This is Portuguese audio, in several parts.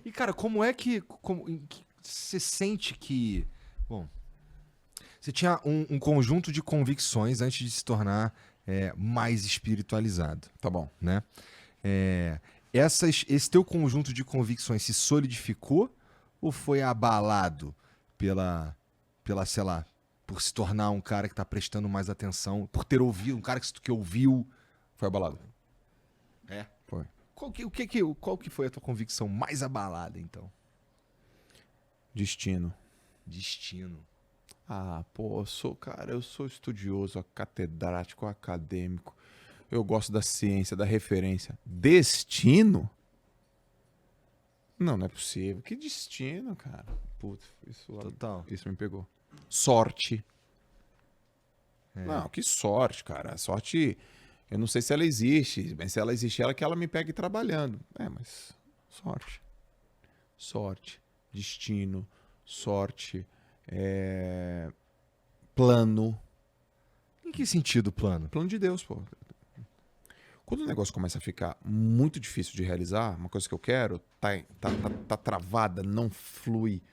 E, cara, como é que você sente que... Bom, você tinha um conjunto de convicções antes de se tornar mais espiritualizado, Tá bom. né? Esse teu conjunto de convicções se solidificou ou foi abalado sei lá, por se tornar um cara que tá prestando mais atenção, por ter ouvido, um cara que ouviu? Foi abalado. É. Foi. Qual que foi a tua convicção mais abalada, então? Destino. Destino. Pô, eu sou estudioso, catedrático, acadêmico. Eu gosto da ciência, da referência. Destino? Não é possível. Que destino, cara? Putz, Total. Isso me pegou. Sorte. É. Não, que sorte, cara. A sorte, eu não sei se ela existe, mas se ela existe, ela que ela me pegue trabalhando. Mas sorte. Sorte. Destino. Sorte. Plano. Em que sentido, plano? Plano de Deus, pô. Quando o negócio começa a ficar muito difícil de realizar, uma coisa que eu quero, tá travada, não flui,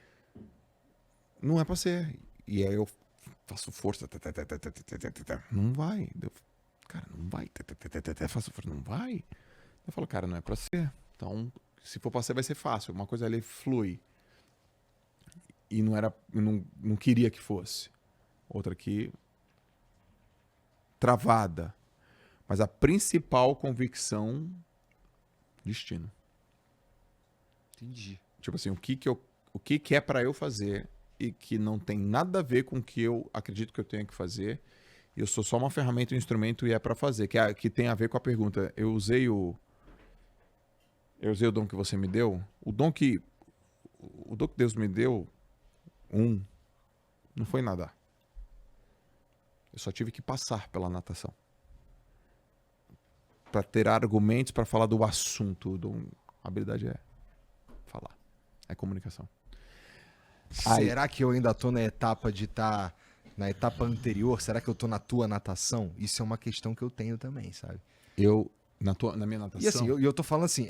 não é pra ser. E aí eu faço força, não vai. Cara, não vai. Faço força, não vai. Eu falo, cara, não é pra ser. Então, se for pra ser, vai ser fácil. Uma coisa ali flui. E não era, eu não queria que fosse. Outra aqui, travada. Mas a principal convicção, destino. Entendi. Tipo assim, o que é pra eu fazer e que não tem nada a ver com o que eu acredito que eu tenho que fazer. Eu sou só uma ferramenta, um instrumento e é pra fazer. Que tem a ver com a pergunta. Eu usei o dom que você me deu. O dom que Deus me deu, não foi nadar. Eu só tive que passar pela natação. Para ter argumentos para falar do assunto. A habilidade é falar. É comunicação. Será que eu ainda tô na etapa de estar na etapa anterior? Será que eu tô na tua natação? Isso é uma questão que eu tenho também, sabe? Na minha natação... E assim, eu tô falando assim,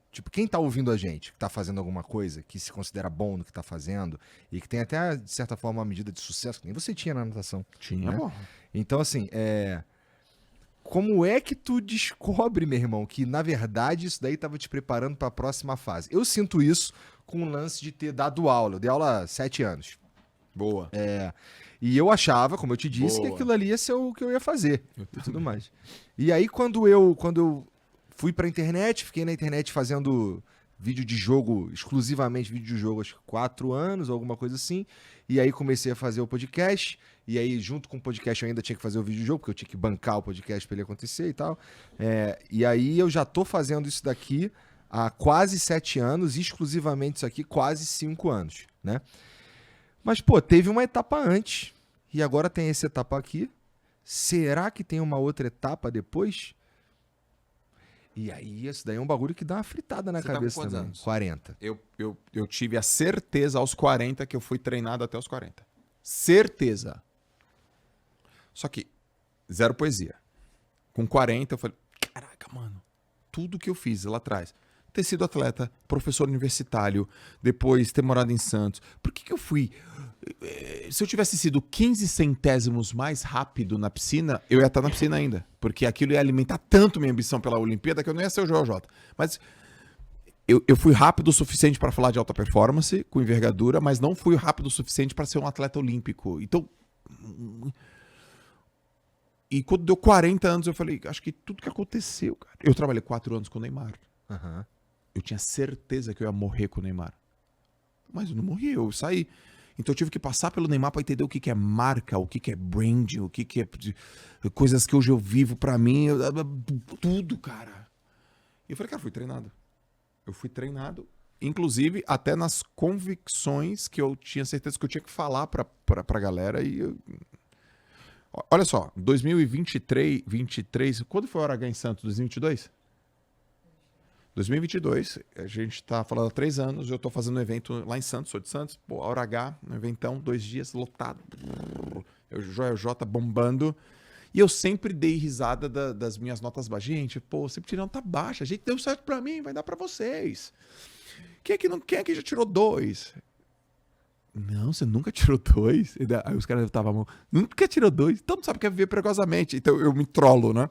tipo, quem tá ouvindo a gente, que tá fazendo alguma coisa, que se considera bom no que tá fazendo, e que tem até, de certa forma, uma medida de sucesso, que nem você tinha na natação. Tinha, né? bom. Então, assim, como é que tu descobre, meu irmão, que na verdade isso daí tava te preparando para a próxima fase? Eu sinto isso com o lance de ter dado aula. Eu dei aula há 7 anos. Boa. E eu achava, como eu te disse, que Boa. aquilo ali ia ser o que eu ia fazer e tudo mais. E aí, quando eu fui pra internet, fiquei na internet fazendo vídeo de jogo, exclusivamente vídeo de jogo, acho que 4 anos, alguma coisa assim. E aí comecei a fazer o podcast. E aí, junto com o podcast, eu ainda tinha que fazer o vídeo de jogo, porque eu tinha que bancar o podcast pra ele acontecer e tal. E aí eu já tô fazendo isso daqui há quase 7 anos, exclusivamente isso aqui, quase 5 anos, né? Mas, pô, teve uma etapa antes. E agora tem essa etapa aqui. Será que tem uma outra etapa depois? E aí, isso daí é um bagulho que dá uma fritada na Você tá com cabeça quantos também. anos? 40. Eu tive a certeza aos 40 que eu fui treinado até os 40. Certeza. Só que, zero poesia. Com 40 eu falei, caraca, mano, tudo que eu fiz lá atrás, ter sido atleta, professor universitário, depois ter morado em Santos, por que eu fui... Se eu tivesse sido 15 centésimos mais rápido na piscina, eu ia estar na piscina ainda. Porque aquilo ia alimentar tanto minha ambição pela Olimpíada que eu não ia ser o Joel J. Mas eu fui rápido o suficiente para falar de alta performance, com envergadura, mas não fui rápido o suficiente para ser um atleta olímpico. Então... E quando deu 40 anos, eu falei, acho que tudo que aconteceu, cara... Eu trabalhei 4 anos com o Neymar. Uhum. Eu tinha certeza que eu ia morrer com o Neymar. Mas eu não morri, eu saí. Então eu tive que passar pelo Neymar para entender o que é marca, o que é branding, o que é coisas que hoje eu vivo pra mim, tudo, cara. E eu falei, cara, fui treinado. Eu fui treinado, inclusive até nas convicções que eu tinha certeza que eu tinha que falar pra galera. Olha só, 2023, quando foi o Hora H em Santos? 2022? 2022, a gente tá falando há 3 anos, eu tô fazendo um evento lá em Santos, sou de Santos, pô, a Hora H, um eventão, 2 dias, lotado, eu, Joel J bombando, e eu sempre dei risada das minhas notas baixas. Gente, pô, sempre tirando nota baixa, a gente deu certo pra mim, vai dar pra vocês. Quem é que já tirou 2? Não, você nunca tirou 2? Aí os caras levantavam a mão. Nunca tirou 2? Então não sabe o que é viver pregosamente. Então eu me trolo, né?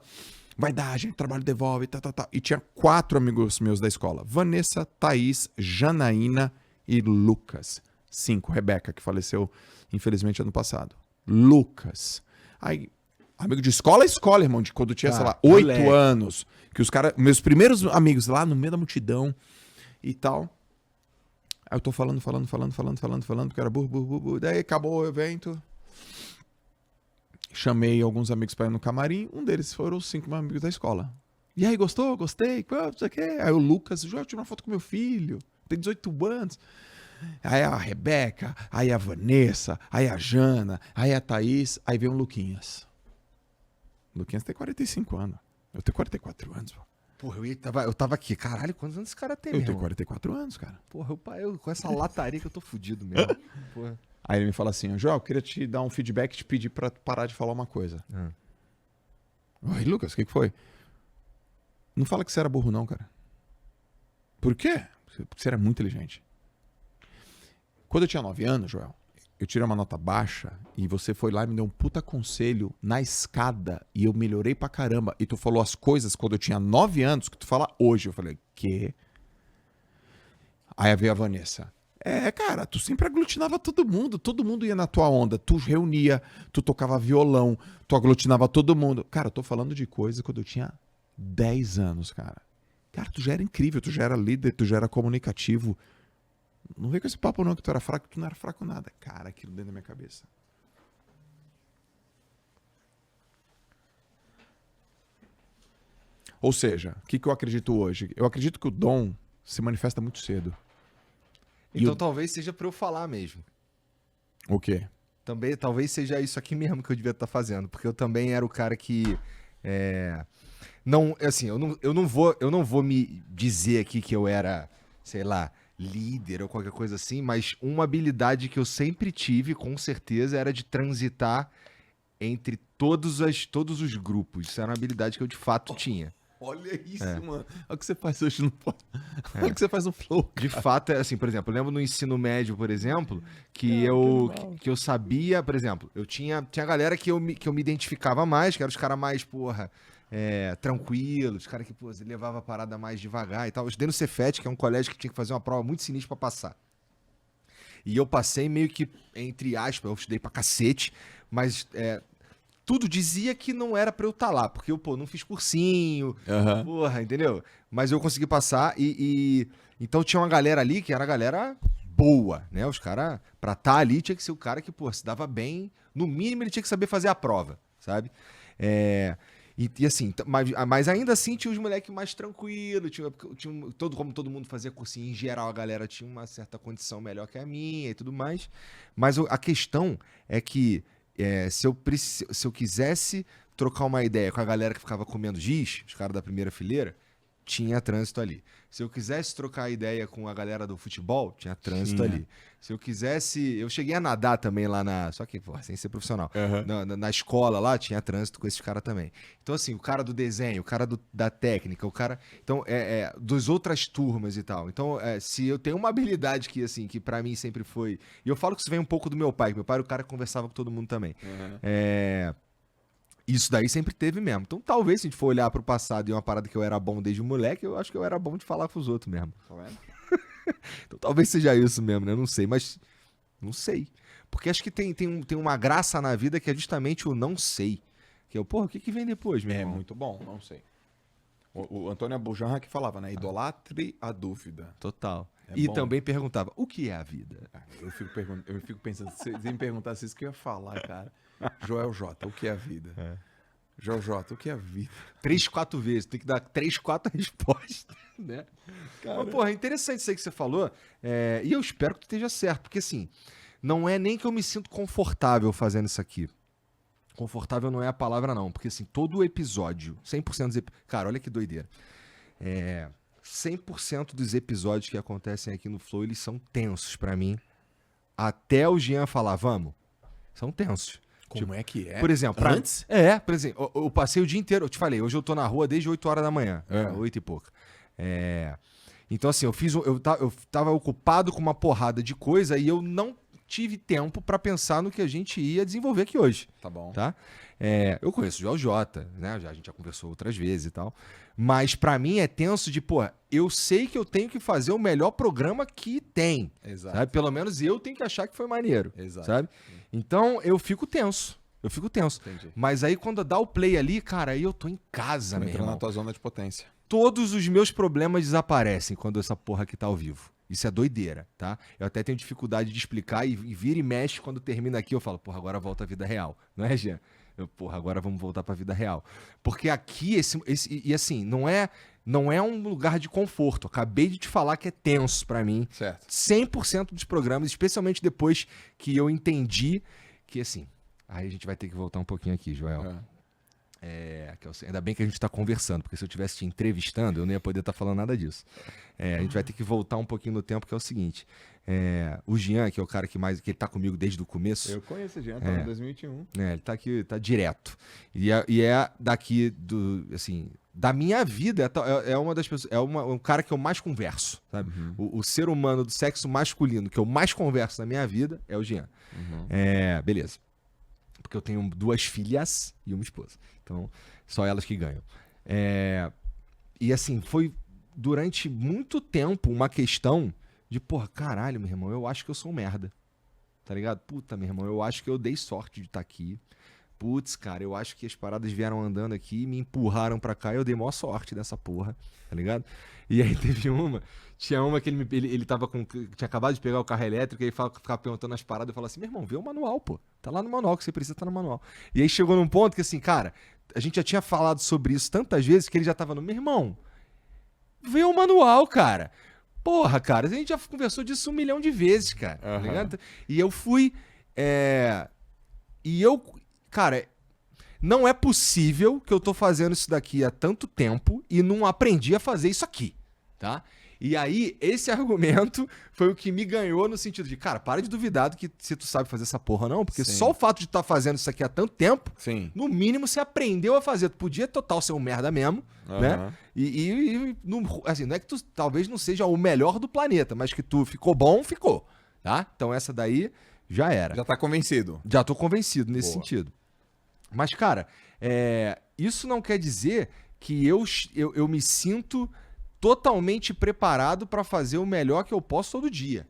Vai dar, gente, trabalho devolve, tá. E tinha 4 amigos meus da escola. Vanessa, Thaís, Janaína e Lucas. 5, Rebeca, que faleceu, infelizmente, ano passado. Lucas. Aí, amigo de escola, irmão, de quando tinha, sei lá, 8 anos. Que os caras, meus primeiros amigos lá no meio da multidão e tal. Aí eu tô falando, porque era burro. Daí acabou o evento. Chamei alguns amigos pra ir no camarim. Um deles foram os 5 meus amigos da escola. E aí, gostou? Gostei. Não sei o quê. Aí o Lucas, eu tirei uma foto com meu filho. Tem 18 anos. Aí a Rebeca, aí a Vanessa, aí a Jana, aí a Thaís. Aí vem o Luquinhas. O Luquinhas tem 45 anos. Eu tenho 44 anos, pô. Porra, eu tava aqui. Caralho, quantos anos esse cara tem, Eu tenho 44 anos, cara. Porra, eu com essa lataria que eu tô fudido mesmo. Porra. Aí ele me fala assim, João, eu queria te dar um feedback e te pedir pra parar de falar uma coisa. Oi, Lucas, o que foi? Não fala que você era burro não, cara. Por quê? Porque você era muito inteligente. Quando eu tinha 9 anos, Joel, eu tirei uma nota baixa e você foi lá e me deu um puta conselho na escada e eu melhorei pra caramba. E tu falou as coisas quando eu tinha 9 anos que tu fala hoje. Eu falei, quê? Aí veio a Vanessa. Cara, tu sempre aglutinava todo mundo ia na tua onda, tu reunia, tu tocava violão, tu aglutinava todo mundo. Cara, eu tô falando de coisa quando eu tinha 10 anos, cara. Cara, tu já era incrível, tu já era líder, tu já era comunicativo. Não vem com esse papo não que tu era fraco, tu não era fraco nada. Cara, aquilo dentro da minha cabeça. Ou seja, o que eu acredito hoje? Eu acredito que o dom se manifesta muito cedo. Então talvez seja pra eu falar mesmo. O quê? Também, talvez seja isso aqui mesmo que eu devia estar fazendo. Porque eu também era o cara que... Não, assim, eu não vou me dizer aqui que eu era, sei lá, líder ou qualquer coisa assim, mas uma habilidade que eu sempre tive, com certeza, era de transitar entre todos os grupos. Isso era uma habilidade que eu de fato tinha. Olha isso, mano. Olha o que você faz hoje no Olha o que você faz no Flow. Cara. De fato, assim, por exemplo, eu lembro no ensino médio, por exemplo, que eu sabia, por exemplo, eu tinha galera que eu me identificava mais, que eram os caras mais, porra, tranquilos, os caras que, pô, levava a parada mais devagar e tal. Eu estudei no Cefet, que é um colégio que tinha que fazer uma prova muito sinistra pra passar. E eu passei meio que, entre aspas, eu estudei pra cacete, mas... tudo dizia que não era pra eu estar lá, porque eu, pô, não fiz cursinho, porra, entendeu? Mas eu consegui passar então tinha uma galera ali que era a galera boa, né? Os caras, pra estar ali, tinha que ser o cara que, pô, se dava bem, no mínimo ele tinha que saber fazer a prova, sabe? E assim, mas ainda assim tinha os moleques mais tranquilos, como todo mundo fazia cursinho, em geral a galera tinha uma certa condição melhor que a minha e tudo mais, mas a questão é que se eu quisesse trocar uma ideia com a galera que ficava comendo giz, os caras da primeira fileira, tinha trânsito ali. Se eu quisesse trocar ideia com a galera do futebol, tinha trânsito ali. Se eu quisesse... Eu cheguei a nadar também lá só que, pô, sem ser profissional. Na escola lá, tinha trânsito com esses caras também. Então, assim, o cara do desenho, o cara da técnica, o cara... Então, das outras turmas e tal. Então, se eu tenho uma habilidade que, assim, que pra mim sempre foi... E eu falo que isso vem um pouco do meu pai, que meu pai era o cara que conversava com todo mundo também. Isso daí sempre teve mesmo. Então, talvez, se a gente for olhar pro passado e uma parada que eu era bom desde moleque, eu acho que eu era bom de falar com os outros mesmo. Então, talvez seja isso mesmo, né? Eu não sei, mas... Não sei. Porque acho que tem uma graça na vida que é justamente o não sei. Que é o, porra, o que vem depois, meu irmão? Muito bom, não sei. O Antônio Abujanra que falava, né? Idolatre a dúvida. Total. E bom. Também perguntava, o que é a vida? Eu fico pensando, se me perguntasse isso que eu ia falar, cara. Joel J, o que é a vida? Joel J, o que é a vida? 3, 4 vezes, tem que dar 3, 4 respostas, né? Cara... Mas, porra, é interessante isso aí que você falou, e eu espero que tu esteja certo, porque assim, não é nem que eu me sinto confortável fazendo isso aqui. Confortável não é a palavra não, porque assim, todo episódio, 100% dos episódios, cara, olha que doideira, 100% dos episódios que acontecem aqui no Flow, eles são tensos pra mim, até o Jean falar, vamos, são tensos. Como é que é? Por exemplo, antes? Por exemplo, eu passei o dia inteiro, eu te falei, hoje eu tô na rua desde 8 horas da manhã, 8 e pouco. Então, assim, eu tava ocupado com uma porrada de coisa e eu não tive tempo pra pensar no que a gente ia desenvolver aqui hoje. Tá bom. Tá? Eu conheço o Joel J, né? A gente já conversou outras vezes e tal. Mas pra mim é tenso de, pô, eu sei que eu tenho que fazer o melhor programa que tem. Exato. Sabe? Pelo menos eu tenho que achar que foi maneiro. Exato. Sabe? Então eu fico tenso. Entendi. Mas aí quando dá o play ali, cara, aí eu tô em casa, meu Entrando irmão. na tua zona de potência. Todos os meus problemas desaparecem quando essa porra aqui tá ao vivo. Isso é doideira, tá? Eu até tenho dificuldade de explicar e vira e mexe quando termina aqui. Eu falo, porra, agora volta à vida real. Não é, Jean? Porra, agora vamos voltar pra vida real. Porque aqui, e assim, não é um lugar de conforto. Acabei de te falar que é tenso pra mim. Certo. 100% dos programas, especialmente depois que eu entendi que, assim... Aí a gente vai ter que voltar um pouquinho aqui, Joel. Ainda bem que a gente tá conversando, porque se eu estivesse te entrevistando, eu não ia poder estar falando nada disso. A gente vai ter que voltar um pouquinho no tempo, que é o seguinte. O Jean, que é o cara que ele tá comigo desde o começo. Eu conheço o Jean, tá em 2021. Ele tá aqui, tá direto. E é daqui assim, da minha vida, é uma das pessoas, um cara que eu mais converso, sabe? O ser humano do sexo masculino que eu mais converso na minha vida é o Jean. Beleza. Porque eu tenho 2 filhas e uma esposa. Então, só elas que ganham. E assim, foi durante muito tempo uma questão de, porra, caralho, meu irmão, eu acho que eu sou um merda. Tá ligado? Puta, meu irmão, eu acho que eu dei sorte de estar aqui. Putz, cara, eu acho que as paradas vieram andando aqui, me empurraram pra cá e eu dei maior sorte dessa porra, tá ligado? E aí tinha uma que ele tava tinha acabado de pegar o carro elétrico e ele ficava perguntando as paradas, eu falava assim, meu irmão, vê o manual, pô, tá lá no manual, que você precisa tá no manual. E aí chegou num ponto que assim, cara, a gente já tinha falado sobre isso tantas vezes que ele já tava no, meu irmão, vê o manual, cara. Porra, cara, a gente já conversou disso 1 milhão de vezes, cara, tá ligado? E eu fui, cara, não é possível que eu tô fazendo isso daqui há tanto tempo e não aprendi a fazer isso aqui, tá? E aí, esse argumento foi o que me ganhou no sentido de, cara, para de duvidar do que se tu sabe fazer essa porra não, porque só o fato de estar fazendo isso aqui há tanto tempo, no mínimo você aprendeu a fazer. Tu podia total ser um merda mesmo, né? Assim, não é que tu talvez não seja o melhor do planeta, mas que tu ficou bom, ficou, tá? Então essa daí já era. Já tá convencido. Já tô convencido nesse sentido. Mas, cara, isso não quer dizer que eu me sinto totalmente preparado para fazer o melhor que eu posso todo dia,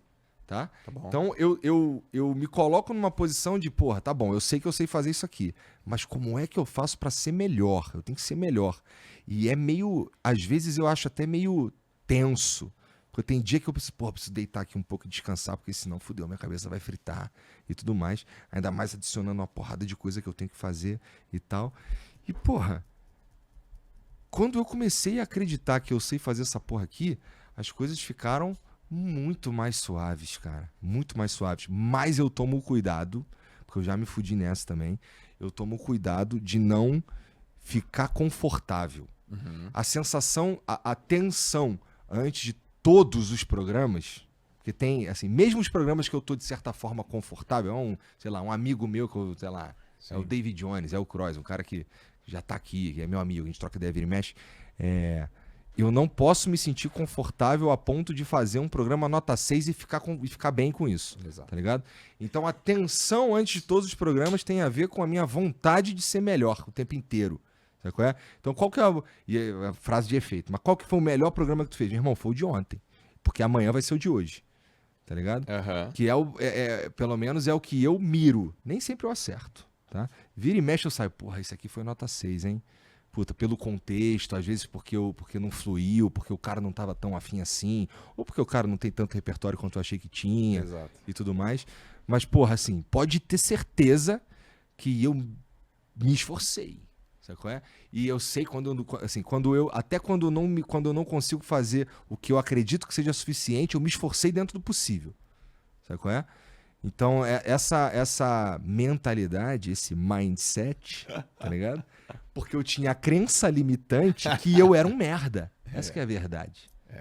tá? Bom. Então, eu me coloco numa posição de, porra, tá bom, eu sei que eu sei fazer isso aqui, mas como é que eu faço para ser melhor? Eu tenho que ser melhor. E é meio, às vezes eu acho até meio tenso, porque tem dia que eu preciso deitar aqui um pouco e descansar, porque senão fudeu, minha cabeça vai fritar e tudo mais. Ainda mais adicionando uma porrada de coisa que eu tenho que fazer e tal. E, porra, quando eu comecei a acreditar que eu sei fazer essa porra aqui, as coisas ficaram muito mais suaves, cara. Muito mais suaves. Mas eu tomo cuidado, porque eu já me fudi nessa também, eu tomo cuidado de não ficar confortável. A sensação, a tensão antes de todos os programas, porque tem, assim, mesmo os programas que eu tô de certa forma confortável, um amigo meu que eu, sei lá, é o David Jones, é o Cross, um cara que já tá aqui, que é meu amigo, a gente troca ideia, vira e mexe, eu não posso me sentir confortável a ponto de fazer um programa nota 6 e ficar bem com isso. Exato. Tá ligado? Então a tensão antes de todos os programas tem a ver com a minha vontade de ser melhor o tempo inteiro. Sabe qual é? Então qual que é a frase de efeito? Mas qual que foi o melhor programa que tu fez? Meu irmão, foi o de ontem. Porque amanhã vai ser o de hoje. Tá ligado? Que pelo menos é o que eu miro. Nem sempre eu acerto. Tá? Vira e mexe eu saio, porra, isso aqui foi nota 6, hein? Puta, pelo contexto, às vezes porque não fluiu, porque o cara não tava tão afim assim, ou porque o cara não tem tanto repertório quanto eu achei que tinha. Exato. E tudo mais. Mas, porra, assim, pode ter certeza que eu me esforcei. Sabe qual é? E eu sei quando eu não consigo fazer o que eu acredito que seja suficiente, eu me esforcei dentro do possível. Sabe qual é? Então, essa mentalidade, esse mindset, tá ligado? Porque eu tinha a crença limitante que eu era um merda. Essa que é a verdade.